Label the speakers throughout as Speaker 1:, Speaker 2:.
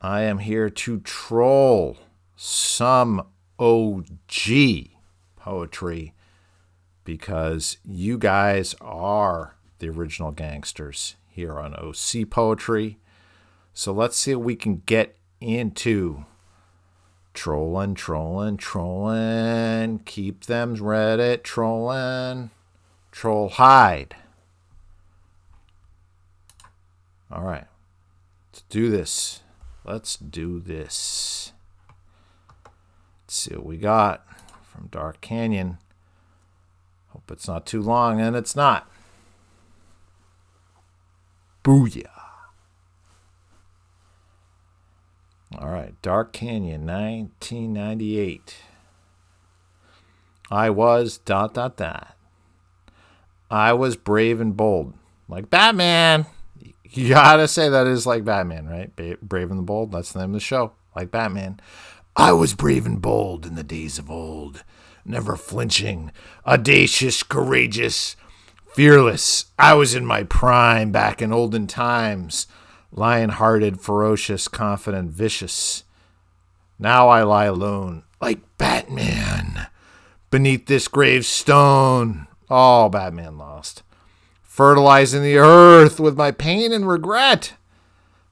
Speaker 1: I am here to troll some OG poetry because you guys are the original gangsters here on OCPoetry. So let's see what we can get into. Trolling. Keep them Reddit trolling. Troll hide. All right. Let's do this. Let's see what we got from Dark Canyon. Hope it's not too long, and it's not. Booyah. All right, Dark Canyon, 1998. I was ... I was brave and bold. Like Batman. You gotta say that is like Batman, right? Brave and the Bold, that's the name of the show. Like Batman. I was brave and bold in the days of old. Never flinching. Audacious, courageous, fearless. I was in my prime back in olden times. Lion-hearted, ferocious, confident, vicious. Now I lie alone, like Batman, beneath this gravestone. Oh, Batman lost. Fertilizing the earth with my pain and regret.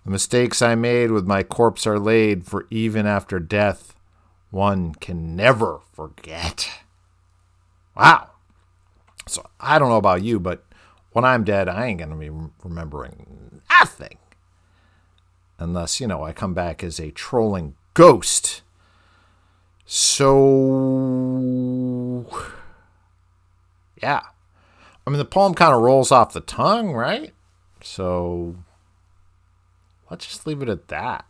Speaker 1: The mistakes I made with my corpse are laid, for even after death, one can never forget. Wow. So I don't know about you, but when I'm dead, I ain't going to be remembering nothing. Unless, I come back as a trolling ghost. So, yeah. I mean, the poem kind of rolls off the tongue, right? So, let's just leave it at that.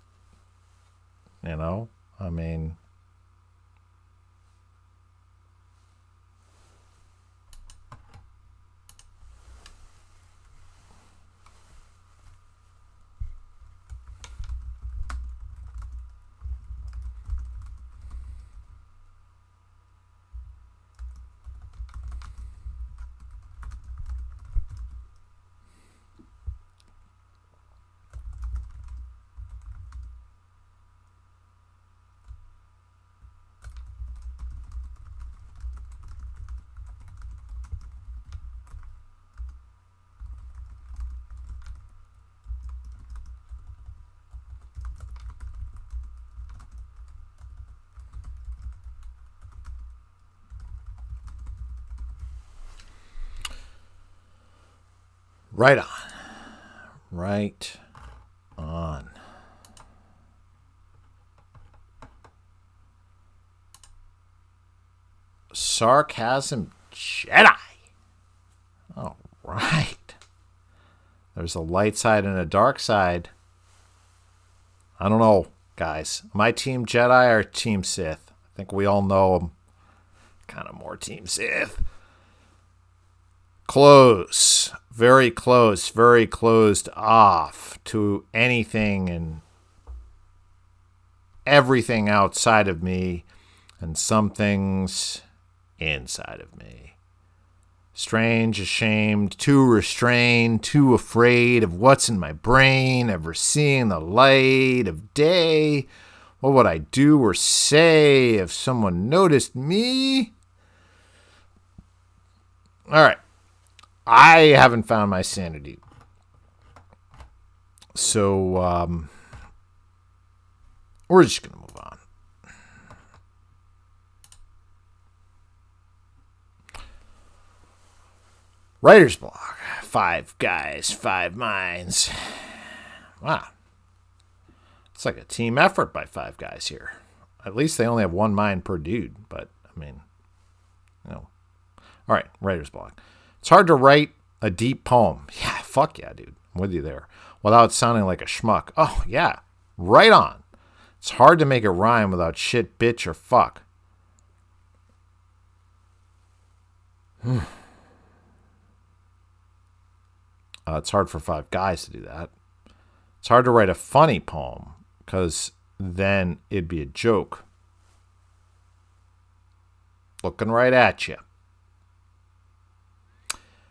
Speaker 1: I mean... Right on. Right on. Sarcasm Jedi. All right. There's a light side and a dark side. I don't know, guys. Am I Team Jedi or Team Sith? I think we all know I'm kind of more Team Sith. Close. Very close. Very closed off to anything and everything outside of me and some things inside of me. Strange, ashamed, too restrained, too afraid of what's in my brain, ever seeing the light of day. What would I do or say if someone noticed me? All right. I haven't found my sanity. So, we're just going to move on. Writer's block. 5 guys, 5 minds. Wow. It's like a team effort by 5 guys here. At least they only have 1 mind per dude, but, I mean, All right, writer's block. It's hard to write a deep poem. Yeah, fuck yeah, dude. I'm with you there. Without sounding like a schmuck. Oh, yeah. Right on. It's hard to make it rhyme without shit, bitch, or fuck. It's hard for 5 guys to do that. It's hard to write a funny poem because then it'd be a joke. Looking right at you.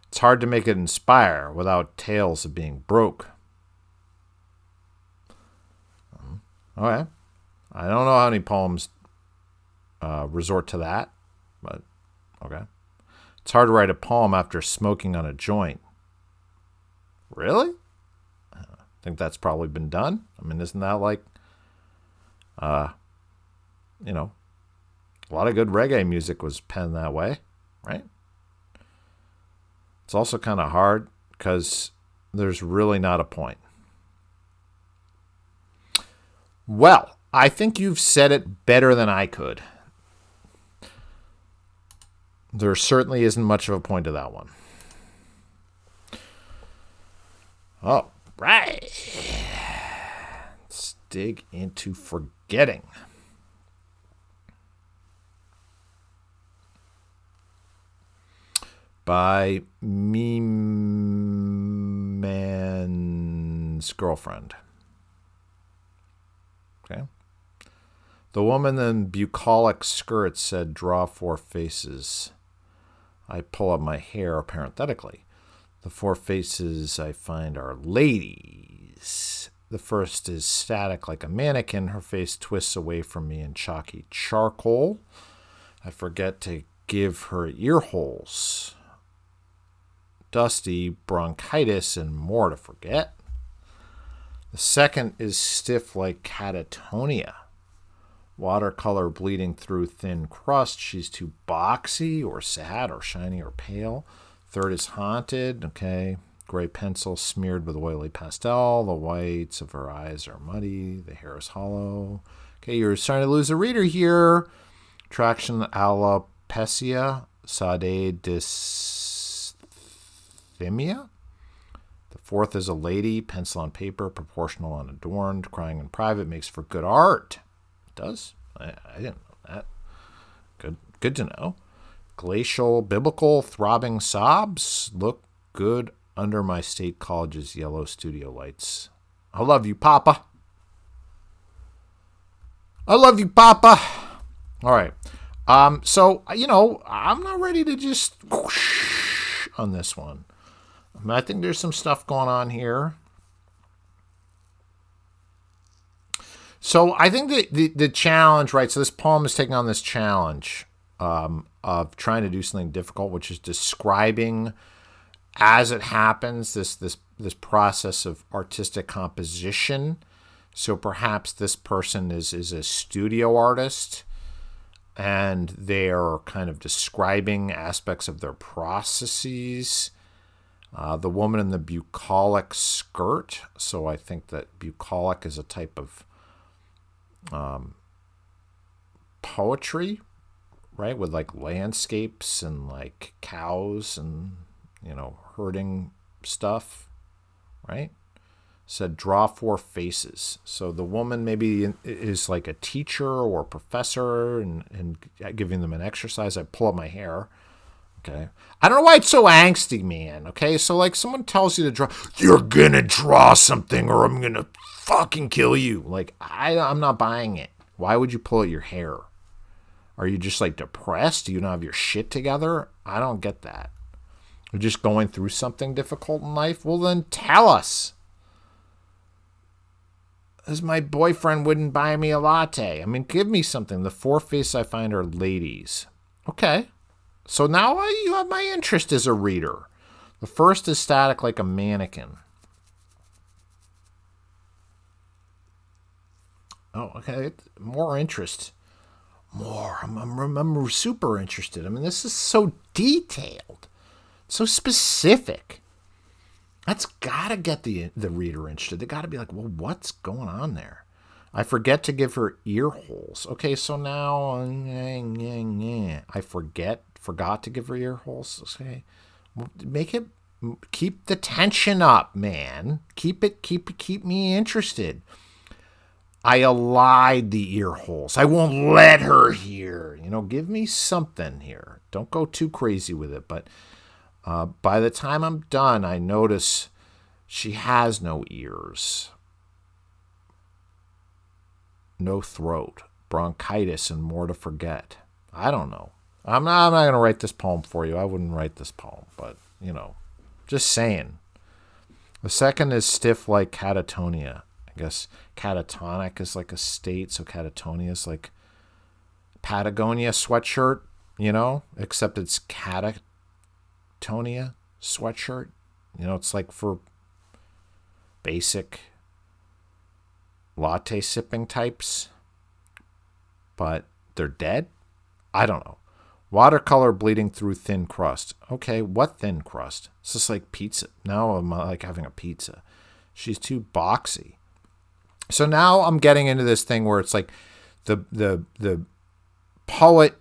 Speaker 1: It's hard to make it inspire without tales of being broke. Okay. I don't know how many poems resort to that, but okay. It's hard to write a poem after smoking on a joint. Really? I think that's probably been done. I mean, isn't that like, you know, a lot of good reggae music was penned that way, right? It's also kind of hard because there's really not a point. Well, I think you've said it better than I could. There certainly isn't much of a point to that one. All right. Let's dig into forgetting. By Me Man's Girlfriend. Okay. The woman in bucolic skirts said, "Draw 4 faces." I pull up my hair parenthetically. The 4 faces I find are ladies. The first is static like a mannequin. Her face twists away from me in chalky charcoal. I forget to give her ear holes. Dusty, bronchitis, and more to forget. The second is stiff like catatonia. Watercolor bleeding through thin crust. She's too boxy or sad or shiny or pale. Third is haunted. Okay. Gray pencil smeared with oily pastel. The whites of her eyes are muddy. The hair is hollow. Okay, you're starting to lose a reader here. Traction alopecia. Sade dysthymia. The fourth is a lady. Pencil on paper. Proportional unadorned. Crying in private makes for good art. It does? I didn't know that. Good to know. Glacial, biblical, throbbing sobs look good under my state college's yellow studio lights. I love you, Papa. I love you, Papa. All right. So, I'm not ready to just whoosh on this one. I think there's some stuff going on here. So I think the challenge, right? So this poem is taking on this challenge of trying to do something difficult, which is describing as it happens this process of artistic composition. So perhaps this person is a studio artist, and they're kind of describing aspects of their processes. The woman in the bucolic skirt. So I think that bucolic is a type of poetry, right? With like landscapes and like cows and, herding stuff, right? Said, draw 4 faces. So the woman maybe is like a teacher or a professor and giving them an exercise. I pull up my hair. Okay. I don't know why it's so angsty, man. Okay. So like someone tells you to draw, you're going to draw something or I'm going to fucking kill you. Like, I'm not buying it. Why would you pull out your hair? Are you just like depressed? Do you not have your shit together? I don't get that. You're just going through something difficult in life? Well, then tell us. As my boyfriend wouldn't buy me a latte. I mean, give me something. The 4 faces I find are ladies. Okay. So now you have my interest as a reader. The first is static like a mannequin. Oh, okay. More interest. More. I'm super interested. I mean, this is so detailed, so specific. That's got to get the reader interested. They got to be like, well, what's going on there? I forget to give her ear holes. Okay, so now I forgot to give her ear holes. Okay, keep the tension up, man. Keep me interested. I allied the ear holes. I won't let her hear. Give me something here. Don't go too crazy with it. But by the time I'm done, I notice she has no ears, no throat, bronchitis, and more to forget. I don't know. I'm not going to write this poem for you. I wouldn't write this poem, but, just saying. The second is stiff like catatonia. I guess catatonic is like a state, so catatonia is like Patagonia sweatshirt, except it's catatonia sweatshirt. It's like for basic latte sipping types, but they're dead? I don't know. Watercolor bleeding through thin crust. Okay, what thin crust? It's just like pizza. Now I'm like having a pizza. She's too boxy. So now I'm getting into this thing where it's like the poet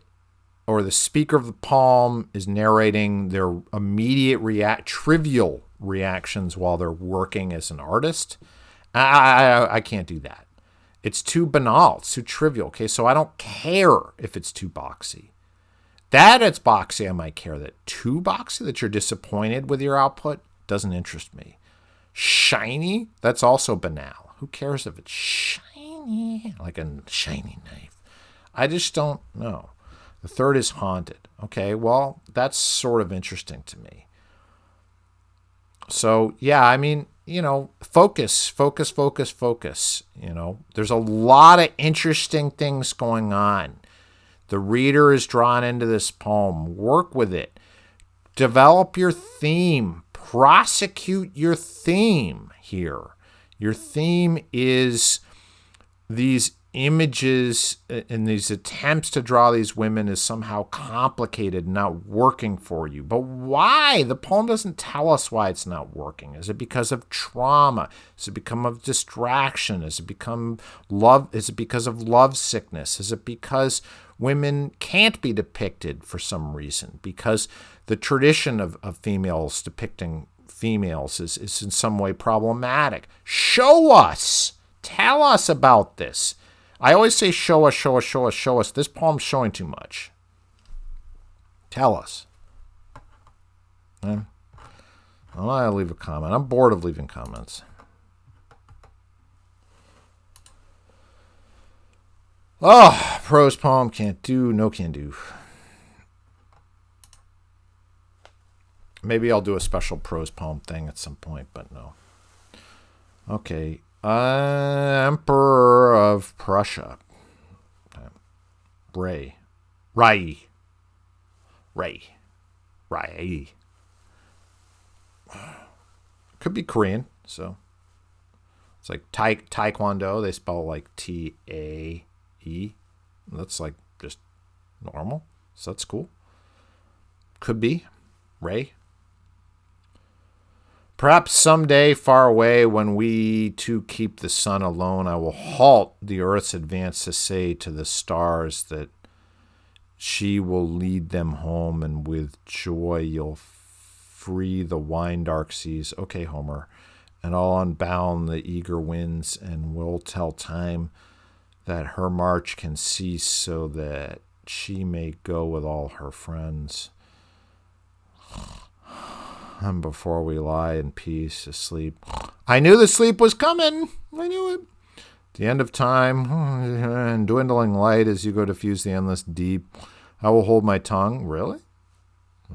Speaker 1: or the speaker of the poem is narrating their immediate trivial reactions while they're working as an artist. I can't do that. It's too banal. It's too trivial. Okay, so I don't care if it's too boxy. That it's boxy, I might care. That too boxy, that you're disappointed with your output, doesn't interest me. Shiny, that's also banal. Who cares if it's shiny? Like a shiny knife. I just don't know. The third is haunted. Okay, well, that's sort of interesting to me. So, yeah, I mean, focus. There's a lot of interesting things going on. The reader is drawn into this poem. Work with it. Develop your theme. Prosecute your theme here. Your theme is these images and these attempts to draw these women is somehow complicated and not working for you. But why? The poem doesn't tell us why it's not working. Is it because of trauma? Is it because of distraction? Is it become love? Is it because of love sickness? Is it because women can't be depicted for some reason? Because the tradition of females depicting females is in some way problematic. Show us. Tell us about this. I always say show us, show us, show us, show us. This poem's showing too much. Tell us. I'll leave a comment. I'm bored of leaving comments. Oh, prose poem, can't do, no can do. Maybe I'll do a special prose poem thing at some point, but no. Okay. Emperor of Prussia. Ray. Could be Korean, so. It's like Taekwondo. They spell like Tae. That's like just normal. So that's cool. Could be. Ray. Perhaps someday far away when we two keep the sun alone, I will halt the earth's advance to say to the stars that she will lead them home, and with joy you'll free the wine-dark seas. Okay, Homer. And I'll unbound the eager winds, and will tell time that her march can cease so that she may go with all her friends. And before we lie in peace asleep. I knew the sleep was coming. I knew it. The end of time and dwindling light as you go to fuse the endless deep. I will hold my tongue. Really?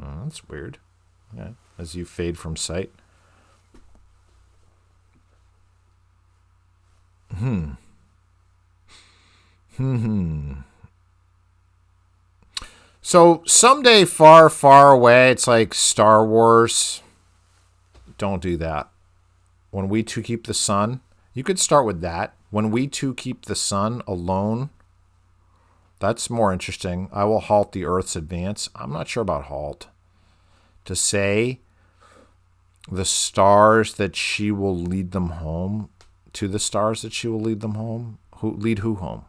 Speaker 1: Oh, that's weird. Yeah. As you fade from sight. So someday far, far away, it's like Star Wars. Don't do that. When we two keep the sun, you could start with that. When we two keep the sun alone, that's more interesting. I will halt the earth's advance. I'm not sure about halt. To say the stars that she will lead them home, to the stars that she will lead them home. Lead who home?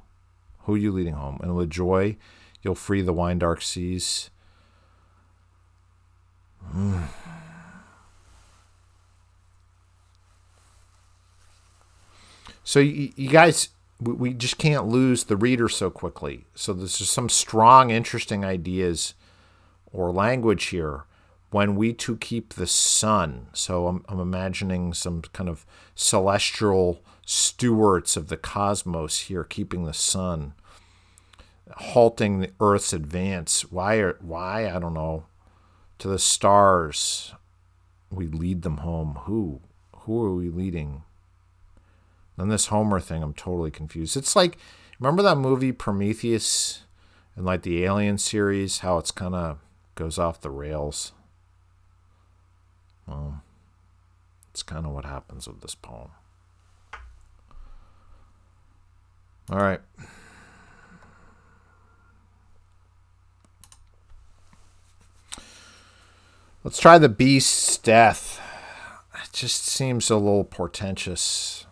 Speaker 1: Who are you leading home? And with joy, you'll free the wine-dark seas. So you guys, we just can't lose the reader so quickly. So there's just some strong, interesting ideas or language here. When we two keep the sun. So I'm imagining some kind of celestial stewards of the cosmos here, keeping the sun. Halting the Earth's advance. Why? I don't know. To the stars, we lead them home. Who are we leading? Then this Homer thing, I'm totally confused. It's like, remember that movie Prometheus and like the Alien series, how it's kind of goes off the rails? Well, it's kind of what happens with this poem. All right. Let's try the beast's death. It just seems a little portentous.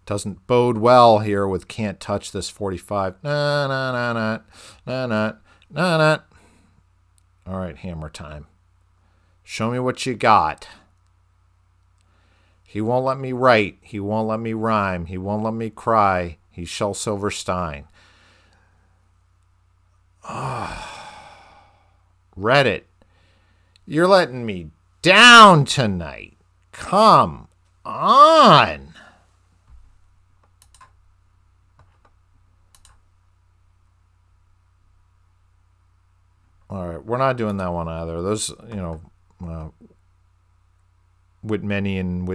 Speaker 1: Doesn't bode well here with can't touch this 45. Nah, nah, nah, nah, nah, nah, nah, nah. All right, hammer time. Show me what you got. He won't let me write. He won't let me rhyme. He won't let me cry. He's Shel Silverstein. Reddit, you're letting me down tonight. Come on. All right, we're not doing that one either. Those, Whitmanian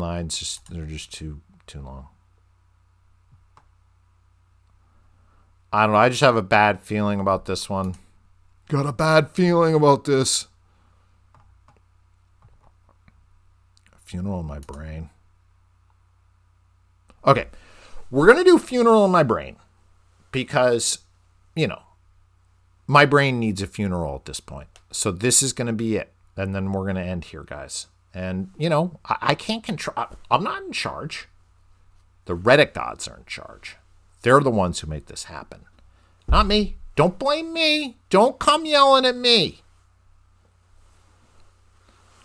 Speaker 1: lines, they're just too long. I don't know. I just have a bad feeling about this one. Got a bad feeling about this. Funeral in my brain. Okay, we're going to do funeral in my brain because, my brain needs a funeral at this point. So this is going to be it. And then we're going to end here, guys. And, I can't control. I'm not in charge. The Reddit gods are in charge. They're the ones who make this happen. Not me. Don't blame me. Don't come yelling at me.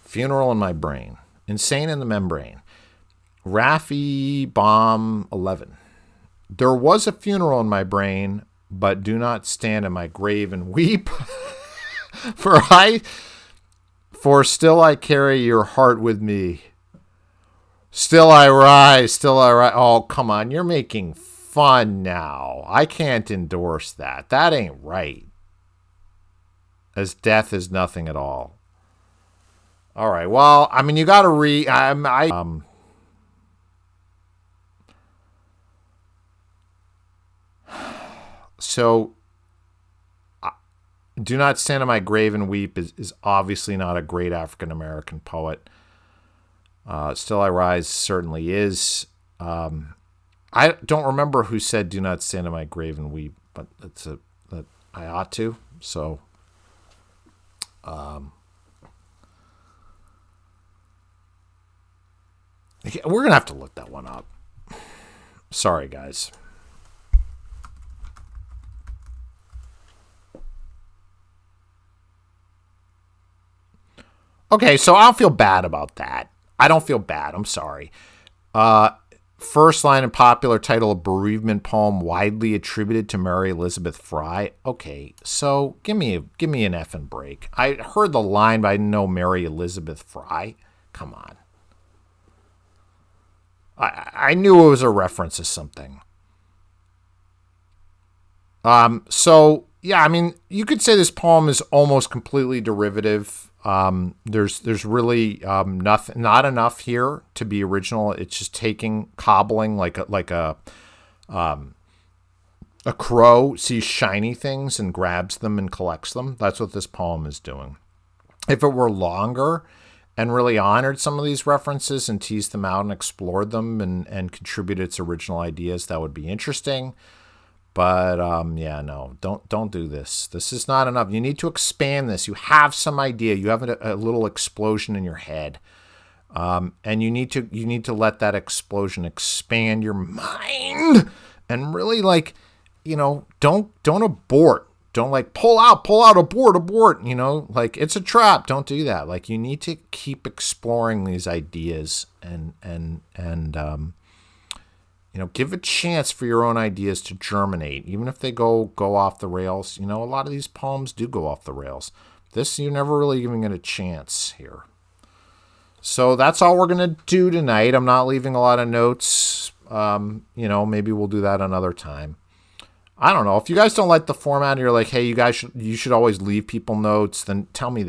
Speaker 1: Funeral in my brain. Insane in the membrane. Raffi Bomb 11. There was a funeral in my brain, but do not stand in my grave and weep. For still I carry your heart with me. Still I rise, still I rise. Oh, come on. You're making fun now. I can't endorse that. That ain't right. As death is nothing at all. All right. Well, I mean, you got to read. So, do not stand in my grave and weep is obviously not a great African American poet. Still I rise certainly is. I don't remember who said "Do not stand in my grave and weep," but that I ought to. So, we're gonna have to look that one up. Sorry, guys. Okay, so I don't feel bad about that. I don't feel bad. I'm sorry. First line in popular title of bereavement poem widely attributed to Mary Elizabeth Fry. Okay, so give me an effing break. I heard the line, but I didn't know Mary Elizabeth Fry. Come on. I knew it was a reference to something. So yeah, I mean, you could say this poem is almost completely derivative. There's really not enough here to be original. It's just cobbling like a crow sees shiny things and grabs them and collects them. That's what this poem is doing. If it were longer and really honored some of these references and teased them out and explored them and contributed its original ideas, that would be interesting. But yeah, no, don't do this. This is not enough. You need to expand this. You have some idea. You have a little explosion in your head, and you need to let that explosion expand your mind and really don't abort. Don't pull out, abort. It's a trap. Don't do that. You need to keep exploring these ideas and give a chance for your own ideas to germinate, even if they go off the rails. A lot of these poems do go off the rails. This, you're never really giving it a chance here. So that's all we're going to do tonight. I'm not leaving a lot of notes. Maybe we'll do that another time. I don't know. If you guys don't like the format and you're like, hey, you should always leave people notes, then tell me that.